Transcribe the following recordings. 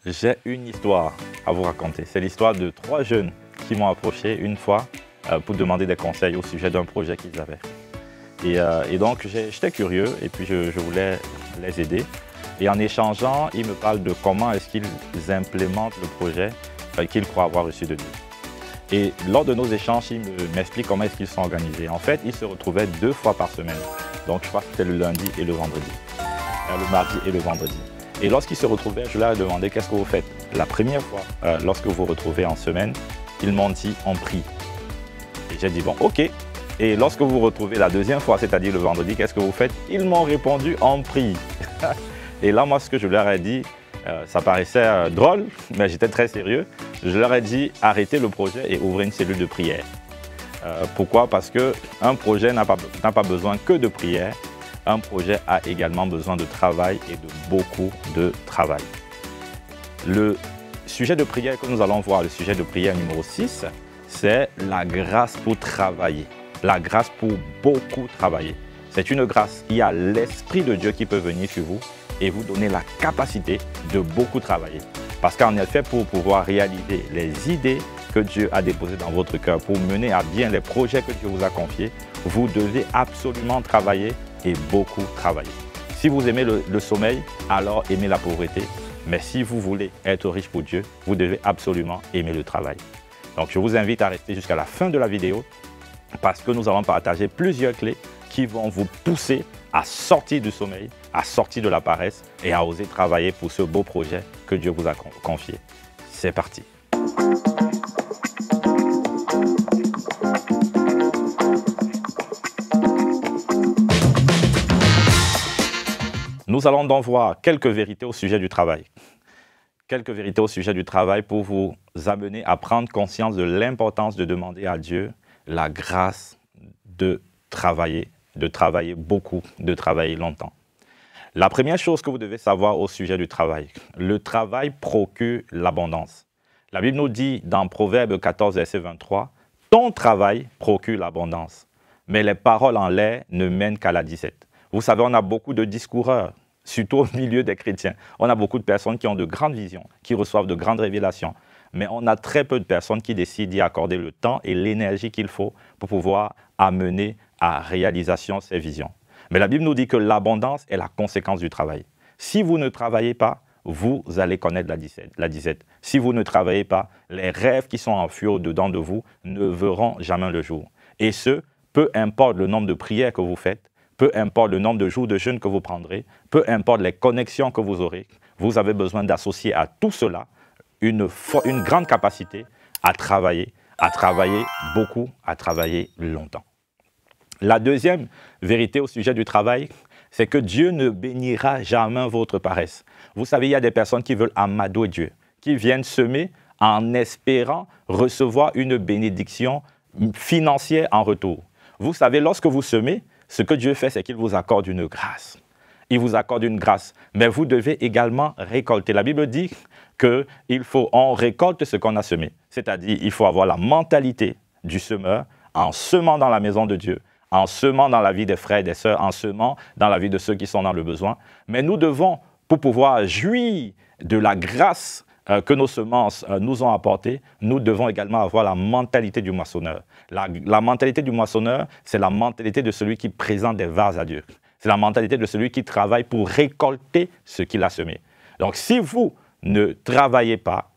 J'ai une histoire à vous raconter. C'est l'histoire de 3 jeunes qui m'ont approché une fois pour demander des conseils au sujet d'un projet qu'ils avaient. Et donc, j'étais curieux et puis je voulais les aider. Et en échangeant, ils me parlent de comment est-ce qu'ils implémentent le projet qu'ils croient avoir reçu de Dieu. Et lors de nos échanges, ils m'expliquent comment est-ce qu'ils sont organisés. En fait, ils se retrouvaient 2 fois par semaine. Donc, je crois que c'était le lundi et le vendredi. Le mardi et le vendredi. Et lorsqu'ils se retrouvaient, je leur ai demandé qu'est-ce que vous faites. La première fois, lorsque vous vous retrouvez en semaine, ils m'ont dit on prie. Et j'ai dit bon, ok. Et lorsque vous vous retrouvez la deuxième fois, c'est-à-dire le vendredi, qu'est-ce que vous faites? Ils m'ont répondu on prie. Et là, moi, ce que je leur ai dit, ça paraissait drôle, mais j'étais très sérieux. Je leur ai dit arrêtez le projet et ouvrez une cellule de prière. Pourquoi? Parce qu'un projet n'a pas besoin que de prière. Un projet a également besoin de travail et de beaucoup de travail. Le sujet de prière que nous allons voir, le sujet de prière numéro 6, c'est la grâce pour travailler. La grâce pour beaucoup travailler. C'est une grâce. Il y a l'Esprit de Dieu qui peut venir sur vous et vous donner la capacité de beaucoup travailler. Parce qu'en effet, pour pouvoir réaliser les idées que Dieu a déposées dans votre cœur, pour mener à bien les projets que Dieu vous a confiés, vous devez absolument travailler et beaucoup travailler. Si vous aimez le sommeil, alors aimez la pauvreté. Mais si vous voulez être riche pour Dieu, vous devez absolument aimer le travail. Donc je vous invite à rester jusqu'à la fin de la vidéo parce que nous allons partager plusieurs clés qui vont vous pousser à sortir du sommeil, à sortir de la paresse et à oser travailler pour ce beau projet que Dieu vous a confié. C'est parti. Nous allons donc voir quelques vérités au sujet du travail. Quelques vérités au sujet du travail pour vous amener à prendre conscience de l'importance de demander à Dieu la grâce de travailler beaucoup, de travailler longtemps. La première chose que vous devez savoir au sujet du travail, le travail procure l'abondance. La Bible nous dit dans Proverbe 14, verset 23, « Ton travail procure l'abondance, mais les paroles en l'air ne mènent qu'à la disette. » Vous savez, on a beaucoup de discoureurs, surtout au milieu des chrétiens. On a beaucoup de personnes qui ont de grandes visions, qui reçoivent de grandes révélations. Mais on a très peu de personnes qui décident d'y accorder le temps et l'énergie qu'il faut pour pouvoir amener à réalisation ces visions. Mais la Bible nous dit que l'abondance est la conséquence du travail. Si vous ne travaillez pas, vous allez connaître la disette. Si vous ne travaillez pas, les rêves qui sont enfuis au-dedans de vous ne verront jamais le jour. Et ce, peu importe le nombre de prières que vous faites, peu importe le nombre de jours de jeûne que vous prendrez, peu importe les connexions que vous aurez, vous avez besoin d'associer à tout cela une grande capacité à travailler beaucoup, à travailler longtemps. La deuxième vérité au sujet du travail, c'est que Dieu ne bénira jamais votre paresse. Vous savez, il y a des personnes qui veulent amadouer Dieu, qui viennent semer en espérant recevoir une bénédiction financière en retour. Vous savez, lorsque vous semez, ce que Dieu fait, c'est qu'il vous accorde une grâce. Il vous accorde une grâce, mais vous devez également récolter. La Bible dit qu'on récolte ce qu'on a semé. C'est-à-dire, il faut avoir la mentalité du semeur en semant dans la maison de Dieu, en semant dans la vie des frères et des sœurs, en semant dans la vie de ceux qui sont dans le besoin. Mais nous devons, pour pouvoir jouir de la grâce que nos semences nous ont apportées, nous devons également avoir la mentalité du moissonneur. La mentalité du moissonneur, c'est la mentalité de celui qui présente des vases à Dieu. C'est la mentalité de celui qui travaille pour récolter ce qu'il a semé. Donc, si vous ne travaillez pas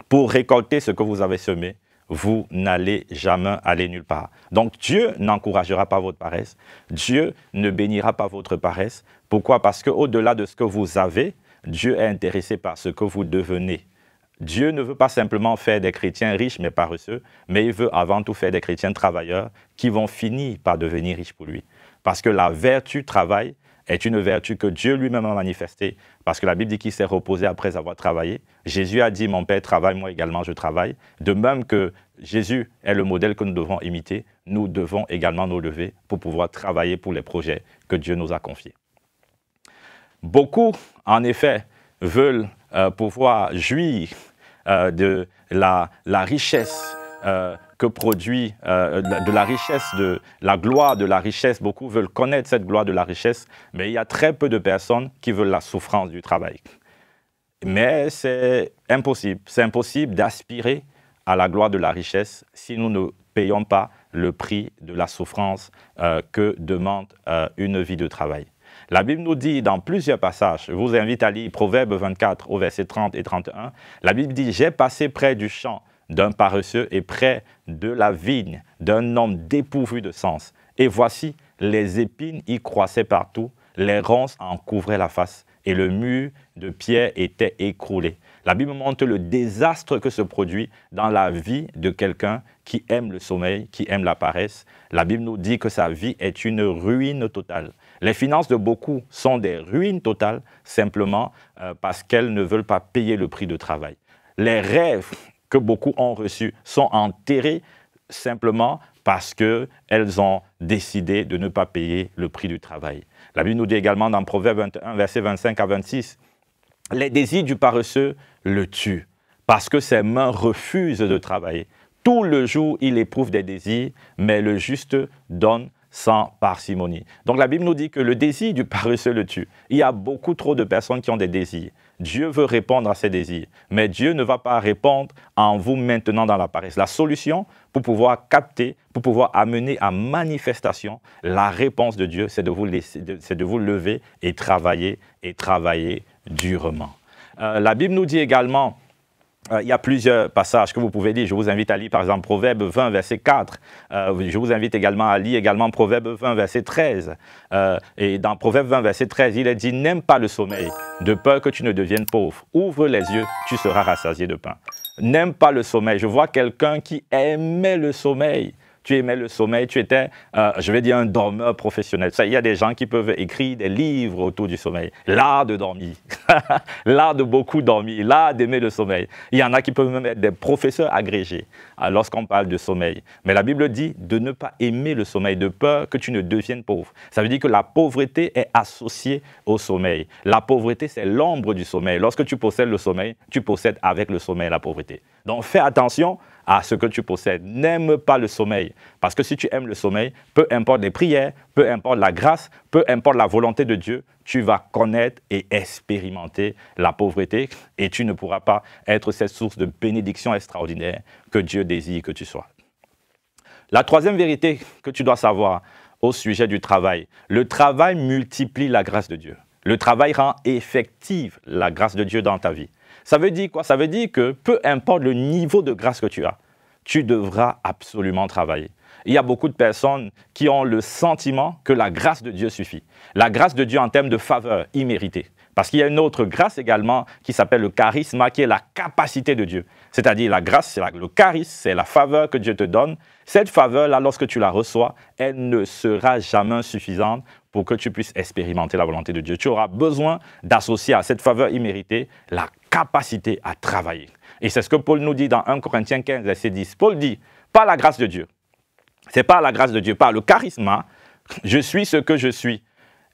pour récolter ce que vous avez semé, vous n'allez jamais aller nulle part. Donc, Dieu n'encouragera pas votre paresse. Dieu ne bénira pas votre paresse. Pourquoi? Parce qu'au-delà de ce que vous avez, Dieu est intéressé par ce que vous devenez. Dieu ne veut pas simplement faire des chrétiens riches mais paresseux, mais il veut avant tout faire des chrétiens travailleurs qui vont finir par devenir riches pour lui. Parce que la vertu travail est une vertu que Dieu lui-même a manifestée. Parce que la Bible dit qu'il s'est reposé après avoir travaillé. Jésus a dit « Mon Père travaille, moi également je travaille ». De même que Jésus est le modèle que nous devons imiter, nous devons également nous lever pour pouvoir travailler pour les projets que Dieu nous a confiés. Beaucoup, en effet, veulent pouvoir jouir de la richesse que produit, de la richesse, de la gloire de la richesse. Beaucoup veulent connaître cette gloire de la richesse, mais il y a très peu de personnes qui veulent la souffrance du travail. Mais c'est impossible. C'est impossible d'aspirer à la gloire de la richesse si nous ne payons pas le prix de la souffrance que demande une vie de travail. La Bible nous dit dans plusieurs passages, je vous invite à lire Proverbe 24 au verset 30 et 31, la Bible dit « J'ai passé près du champ d'un paresseux et près de la vigne d'un homme dépourvu de sens. Et voici, les épines y croissaient partout, les ronces en couvraient la face, et le mur de pierre était écroulé. » La Bible montre le désastre que se produit dans la vie de quelqu'un qui aime le sommeil, qui aime la paresse. La Bible nous dit que sa vie est une ruine totale. Les finances de beaucoup sont des ruines totales, simplement parce qu'elles ne veulent pas payer le prix de travail. Les rêves que beaucoup ont reçus sont enterrés simplement parce qu'elles ont décidé de ne pas payer le prix du travail. La Bible nous dit également dans Proverbe 21, versets 25 à 26, « Les désirs du paresseux le tuent, parce que ses mains refusent de travailler. Tout le jour, il éprouve des désirs, mais le juste donne sans parcimonie. » Donc la Bible nous dit que le désir du paresseux le tue. Il y a beaucoup trop de personnes qui ont des désirs. Dieu veut répondre à ces désirs, mais Dieu ne va pas répondre en vous maintenant dans la paresse. La solution pour pouvoir capter, pour pouvoir amener à manifestation la réponse de Dieu, c'est de vous lever et travailler durement. La Bible nous dit également, il y a plusieurs passages que vous pouvez lire. Je vous invite à lire par exemple Proverbe 20, verset 4. Je vous invite également à lire Proverbe 20, verset 13. Et dans Proverbe 20, verset 13, il est dit « N'aime pas le sommeil, de peur que tu ne deviennes pauvre. Ouvre les yeux, tu seras rassasié de pain. » N'aime pas le sommeil. Je vois quelqu'un qui aimait le sommeil. Tu aimais le sommeil, tu étais, je vais dire, un dormeur professionnel. Il y a des gens qui peuvent écrire des livres autour du sommeil. L'art de dormir, l'art de beaucoup dormir, l'art d'aimer le sommeil. Il y en a qui peuvent même être des professeurs agrégés lorsqu'on parle de sommeil. Mais la Bible dit de ne pas aimer le sommeil, de peur que tu ne deviennes pauvre. Ça veut dire que la pauvreté est associée au sommeil. La pauvreté, c'est l'ombre du sommeil. Lorsque tu possèdes le sommeil, tu possèdes avec le sommeil la pauvreté. Donc fais attention à ce que tu possèdes. N'aime pas le sommeil. Parce que si tu aimes le sommeil, peu importe les prières, peu importe la grâce, peu importe la volonté de Dieu, tu vas connaître et expérimenter la pauvreté et tu ne pourras pas être cette source de bénédiction extraordinaire que Dieu désire que tu sois. La troisième vérité que tu dois savoir au sujet du travail, le travail multiplie la grâce de Dieu. Le travail rend effective la grâce de Dieu dans ta vie. Ça veut dire quoi? Ça veut dire que peu importe le niveau de grâce que tu as, tu devras absolument travailler. Il y a beaucoup de personnes qui ont le sentiment que la grâce de Dieu suffit. La grâce de Dieu en termes de faveur imméritée. Parce qu'il y a une autre grâce également qui s'appelle le charisme, qui est la capacité de Dieu. C'est-à-dire la grâce, c'est le charisme, c'est la faveur que Dieu te donne. Cette faveur-là, lorsque tu la reçois, elle ne sera jamais suffisante pour que tu puisses expérimenter la volonté de Dieu. Tu auras besoin d'associer à cette faveur imméritée la capacité à travailler. Et c'est ce que Paul nous dit dans 1 Corinthiens 15, verset 10. Paul dit, par la grâce de Dieu, c'est par la grâce de Dieu, par le charisme, je suis ce que je suis.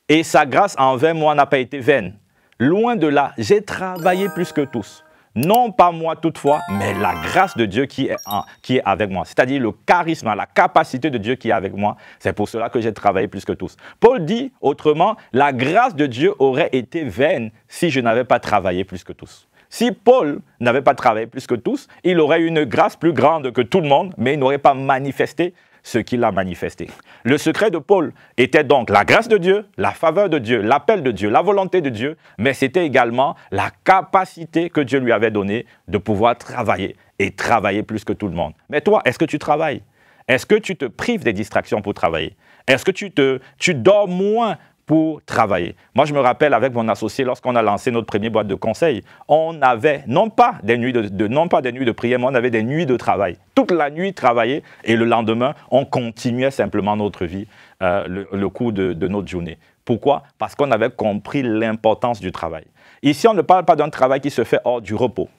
Et sa grâce envers moi n'a pas été vaine. Loin de là, j'ai travaillé plus que tous. Non pas moi toutefois, mais la grâce de Dieu qui est avec moi. C'est-à-dire le charisme, la capacité de Dieu qui est avec moi. C'est pour cela que j'ai travaillé plus que tous. Paul dit autrement, la grâce de Dieu aurait été vaine si je n'avais pas travaillé plus que tous. Si Paul n'avait pas travaillé plus que tous, il aurait une grâce plus grande que tout le monde, mais il n'aurait pas manifesté ce qu'il a manifesté. Le secret de Paul était donc la grâce de Dieu, la faveur de Dieu, l'appel de Dieu, la volonté de Dieu, mais c'était également la capacité que Dieu lui avait donnée de pouvoir travailler et travailler plus que tout le monde. Mais toi, est-ce que tu travailles? Est-ce que tu te prives des distractions pour travailler? Est-ce que tu dors moins pour travailler? Moi, je me rappelle avec mon associé, lorsqu'on a lancé notre première boîte de conseil, on avait non pas des nuits de prière, mais on avait des nuits de travail. Toute la nuit travailler et le lendemain, on continuait simplement notre vie, le cours de notre journée. Pourquoi? Parce qu'on avait compris l'importance du travail. Ici, on ne parle pas d'un travail qui se fait hors du repos.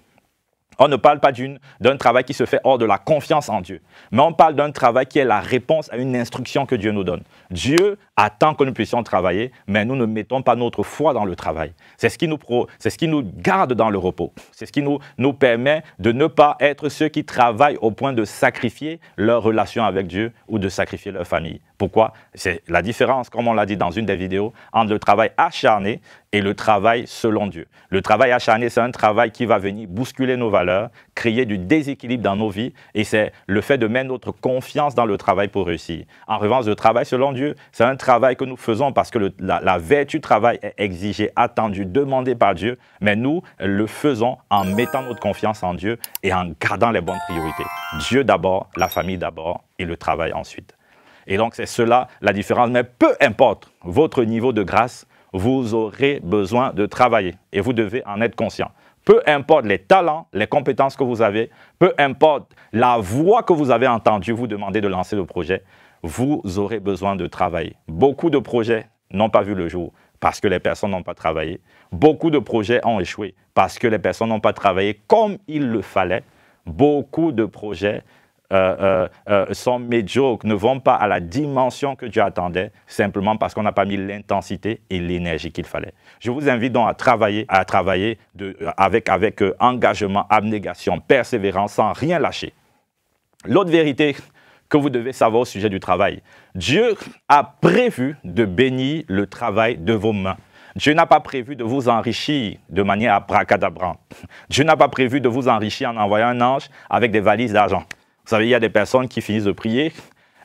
On ne parle pas d'un travail qui se fait hors de la confiance en Dieu, mais on parle d'un travail qui est la réponse à une instruction que Dieu nous donne. Dieu attend que nous puissions travailler, mais nous ne mettons pas notre foi dans le travail. C'est ce qui nous garde dans le repos. C'est ce qui nous permet de ne pas être ceux qui travaillent au point de sacrifier leur relation avec Dieu ou de sacrifier leur famille. Pourquoi? C'est la différence, comme on l'a dit dans une des vidéos, entre le travail acharné et le travail selon Dieu. Le travail acharné, c'est un travail qui va venir bousculer nos valeurs, créer du déséquilibre dans nos vies, et c'est le fait de mettre notre confiance dans le travail pour réussir. En revanche, le travail selon Dieu, c'est un travail que nous faisons parce que la vertu du travail est exigée, attendue, demandée par Dieu, mais nous le faisons en mettant notre confiance en Dieu et en gardant les bonnes priorités. Dieu d'abord, la famille d'abord et le travail ensuite. Et donc, c'est cela la différence. Mais peu importe votre niveau de grâce, vous aurez besoin de travailler et vous devez en être conscient. Peu importe les talents, les compétences que vous avez, peu importe la voix que vous avez entendue vous demander de lancer le projet, vous aurez besoin de travailler. Beaucoup de projets n'ont pas vu le jour parce que les personnes n'ont pas travaillé. Beaucoup de projets ont échoué parce que les personnes n'ont pas travaillé comme il le fallait. Beaucoup de projets sont médiocres, ne vont pas à la dimension que Dieu attendait, simplement parce qu'on n'a pas mis l'intensité et l'énergie qu'il fallait. Je vous invite donc à travailler avec engagement, abnégation, persévérance, sans rien lâcher. L'autre vérité que vous devez savoir au sujet du travail, Dieu a prévu de bénir le travail de vos mains. Dieu n'a pas prévu de vous enrichir de manière abracadabrante. Dieu n'a pas prévu de vous enrichir en envoyant un ange avec des valises d'argent. Vous savez, il y a des personnes qui finissent de prier,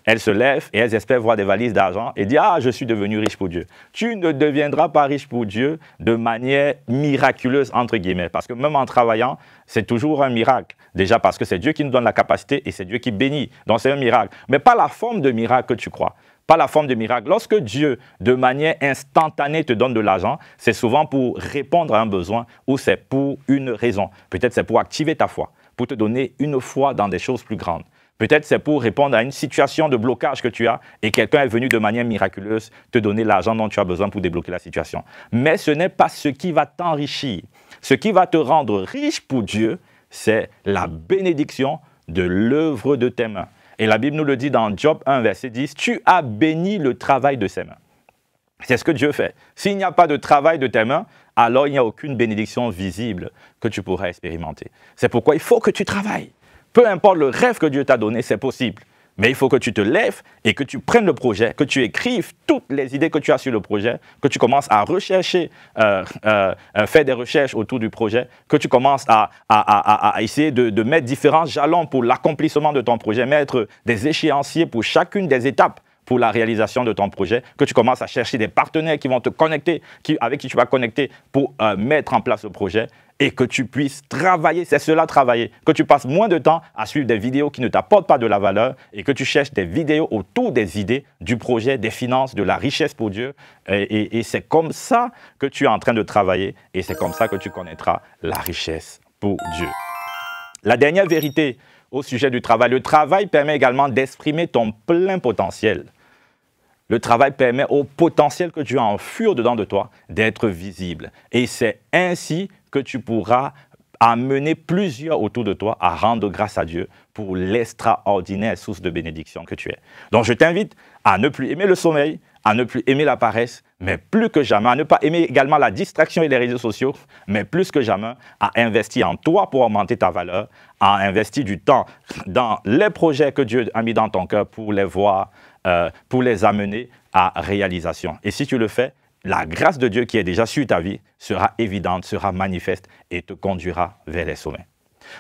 elles se lèvent et elles espèrent voir des valises d'argent et disent « Ah, je suis devenu riche pour Dieu ». Tu ne deviendras pas riche pour Dieu de manière miraculeuse, entre guillemets, parce que même en travaillant, c'est toujours un miracle. Déjà parce que c'est Dieu qui nous donne la capacité et c'est Dieu qui bénit. Donc c'est un miracle. Mais pas la forme de miracle que tu crois. Pas la forme de miracle. Lorsque Dieu, de manière instantanée, te donne de l'argent, c'est souvent pour répondre à un besoin ou c'est pour une raison. Peut-être c'est pour activer ta foi, pour te donner une foi dans des choses plus grandes. Peut-être c'est pour répondre à une situation de blocage que tu as et quelqu'un est venu de manière miraculeuse te donner l'argent dont tu as besoin pour débloquer la situation. Mais ce n'est pas ce qui va t'enrichir. Ce qui va te rendre riche pour Dieu, c'est la bénédiction de l'œuvre de tes mains. Et la Bible nous le dit dans Job 1, verset 10, « Tu as béni le travail de ses mains ». C'est ce que Dieu fait. S'il n'y a pas de travail de tes mains, alors il n'y a aucune bénédiction visible que tu pourras expérimenter. C'est pourquoi il faut que tu travailles. Peu importe le rêve que Dieu t'a donné, c'est possible. Mais il faut que tu te lèves et que tu prennes le projet, que tu écrives toutes les idées que tu as sur le projet, que tu commences à rechercher, faire des recherches autour du projet, que tu commences à essayer de mettre différents jalons pour l'accomplissement de ton projet, mettre des échéanciers pour chacune des étapes pour la réalisation de ton projet, que tu commences à chercher des partenaires qui vont te connecter, avec qui tu vas connecter pour mettre en place le projet et que tu puisses travailler, c'est cela travailler, que tu passes moins de temps à suivre des vidéos qui ne t'apportent pas de la valeur et que tu cherches des vidéos autour des idées, du projet, des finances, de la richesse pour Dieu et c'est comme ça que tu es en train de travailler et c'est comme ça que tu connaîtras la richesse pour Dieu. La dernière vérité au sujet du travail, le travail permet également d'exprimer ton plein potentiel. Le travail permet au potentiel que tu as enfui dedans de toi d'être visible. Et c'est ainsi que tu pourras amener plusieurs autour de toi à rendre grâce à Dieu pour l'extraordinaire source de bénédiction que tu es. Donc je t'invite à ne plus aimer le sommeil, à ne plus aimer la paresse, mais plus que jamais, à ne pas aimer également la distraction et les réseaux sociaux, mais plus que jamais, à investir en toi pour augmenter ta valeur, à investir du temps dans les projets que Dieu a mis dans ton cœur pour les voir, pour les amener à réalisation. Et si tu le fais, la grâce de Dieu qui est déjà sur ta vie sera évidente, sera manifeste et te conduira vers les sommets.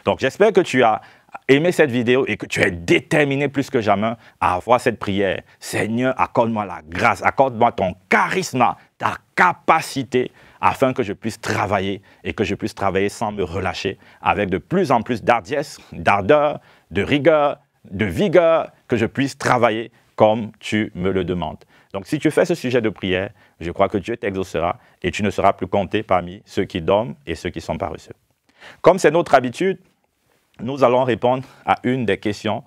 Donc j'espère que tu as aimé cette vidéo et que tu es déterminé plus que jamais à avoir cette prière. Seigneur, accorde-moi la grâce, accorde-moi ton charisme, ta capacité afin que je puisse travailler et que je puisse travailler sans me relâcher avec de plus en plus d'hardiesse, d'ardeur, de rigueur, de vigueur, que je puisse travailler comme tu me le demandes. Donc, si tu fais ce sujet de prière, je crois que Dieu t'exaucera et tu ne seras plus compté parmi ceux qui dorment et ceux qui sont paresseux. Comme c'est notre habitude, nous allons répondre à une des questions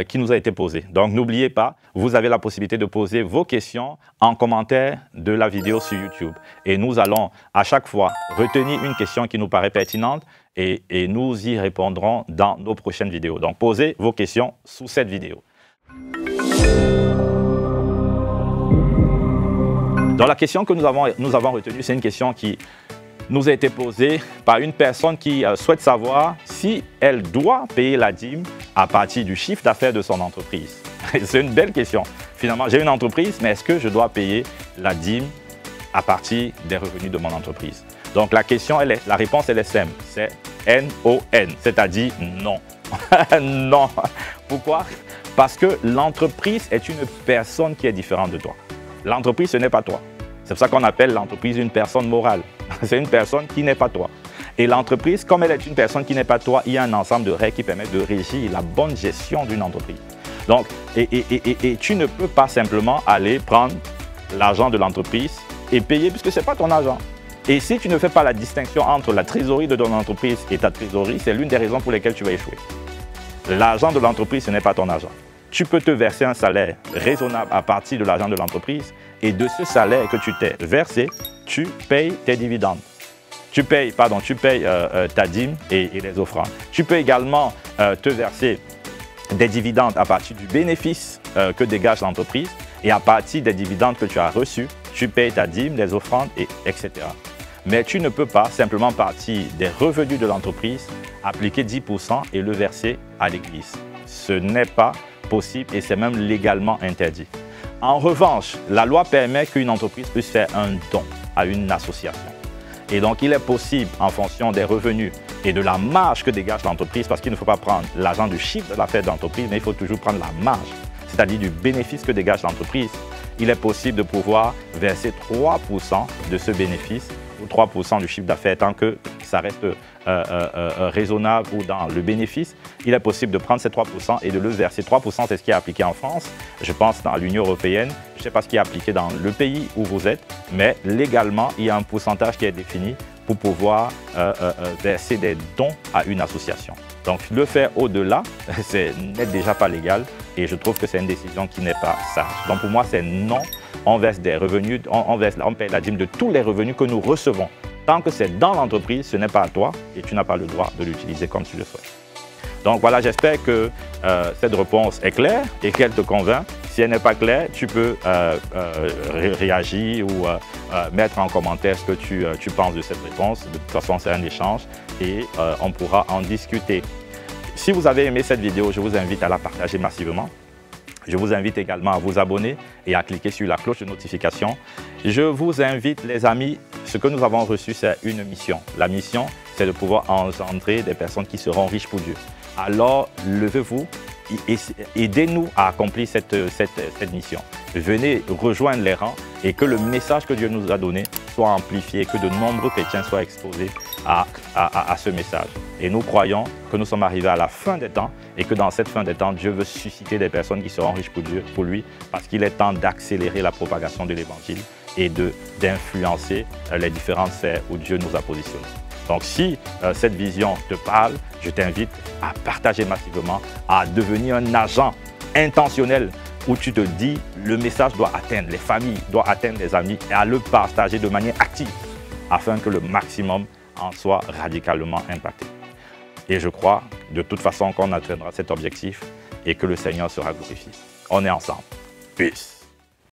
qui nous a été posée. Donc, n'oubliez pas, vous avez la possibilité de poser vos questions en commentaire de la vidéo sur YouTube. Et nous allons à chaque fois retenir une question qui nous paraît pertinente et nous y répondrons dans nos prochaines vidéos. Donc, posez vos questions sous cette vidéo. Donc la question que nous avons retenue, c'est une question qui nous a été posée par une personne qui souhaite savoir si elle doit payer la dîme à partir du chiffre d'affaires de son entreprise. C'est une belle question. Finalement, j'ai une entreprise, mais est-ce que je dois payer la dîme à partir des revenus de mon entreprise? Donc la réponse elle est simple, c'est N-O-N, c'est-à-dire non. Non. Pourquoi? Parce que l'entreprise est une personne qui est différente de toi. L'entreprise, ce n'est pas toi. C'est pour ça qu'on appelle l'entreprise une personne morale. C'est une personne qui n'est pas toi. Et l'entreprise, comme elle est une personne qui n'est pas toi, il y a un ensemble de règles qui permettent de régir la bonne gestion d'une entreprise. Donc, et tu ne peux pas simplement aller prendre l'argent de l'entreprise et payer puisque ce n'est pas ton argent. Et si tu ne fais pas la distinction entre la trésorerie de ton entreprise et ta trésorerie, c'est l'une des raisons pour lesquelles tu vas échouer. L'argent de l'entreprise, ce n'est pas ton argent. Tu peux te verser un salaire raisonnable à partir de l'argent de l'entreprise et de ce salaire que tu t'es versé, tu payes tes dividendes. Tu payes ta dîme et les offrandes. Tu peux également te verser des dividendes à partir du bénéfice que dégage l'entreprise et à partir des dividendes que tu as reçus, tu payes ta dîme, les offrandes, etc. Mais tu ne peux pas simplement partir des revenus de l'entreprise, appliquer 10% et le verser à l'Église. Ce n'est pas possible et c'est même légalement interdit. En revanche, la loi permet qu'une entreprise puisse faire un don à une association. Et donc, il est possible, en fonction des revenus et de la marge que dégage l'entreprise, parce qu'il ne faut pas prendre l'argent du chiffre d'affaires de l'entreprise, mais il faut toujours prendre la marge, c'est-à-dire du bénéfice que dégage l'entreprise. Il est possible de pouvoir verser 3% de ce bénéfice ou 3% du chiffre d'affaires tant que ça reste raisonnable ou dans le bénéfice. Il est possible de prendre ces 3% et de le verser. 3%, c'est ce qui est appliqué en France. Je pense dans l'Union européenne. Je ne sais pas ce qui est appliqué dans le pays où vous êtes, mais légalement, il y a un pourcentage qui est défini pour pouvoir verser des dons à une association. Donc, le faire au-delà, n'est déjà pas légal et je trouve que c'est une décision qui n'est pas sage. Donc, pour moi, c'est non. On verse des revenus, on paye la dîme de tous les revenus que nous recevons. Tant que c'est dans l'entreprise, ce n'est pas à toi et tu n'as pas le droit de l'utiliser comme tu le souhaites. Donc voilà, j'espère que cette réponse est claire et qu'elle te convainc. Si elle n'est pas claire, tu peux réagir ou mettre en commentaire ce que tu penses de cette réponse. De toute façon, c'est un échange et on pourra en discuter. Si vous avez aimé cette vidéo, je vous invite à la partager massivement. Je vous invite également à vous abonner et à cliquer sur la cloche de notification. Je vous invite, les amis, ce que nous avons reçu, c'est une mission. La mission, c'est de pouvoir engendrer des personnes qui seront riches pour Dieu. Alors, levez-vous, aidez-nous à accomplir cette mission. Venez rejoindre les rangs et que le message que Dieu nous a donné soit amplifié, que de nombreux chrétiens soient exposés à ce message. Et nous croyons que nous sommes arrivés à la fin des temps et que dans cette fin des temps, Dieu veut susciter des personnes qui seront riches pour lui parce qu'il est temps d'accélérer la propagation de l'Évangile et d'influencer les différentes sphères où Dieu nous a positionnés. Donc si cette vision te parle, je t'invite à partager massivement, à devenir un agent intentionnel où tu te dis le message doit atteindre les familles, doit atteindre les amis et à le partager de manière active afin que le maximum en soit radicalement impacté. Et je crois de toute façon qu'on atteindra cet objectif et que le Seigneur sera glorifié. On est ensemble. Peace.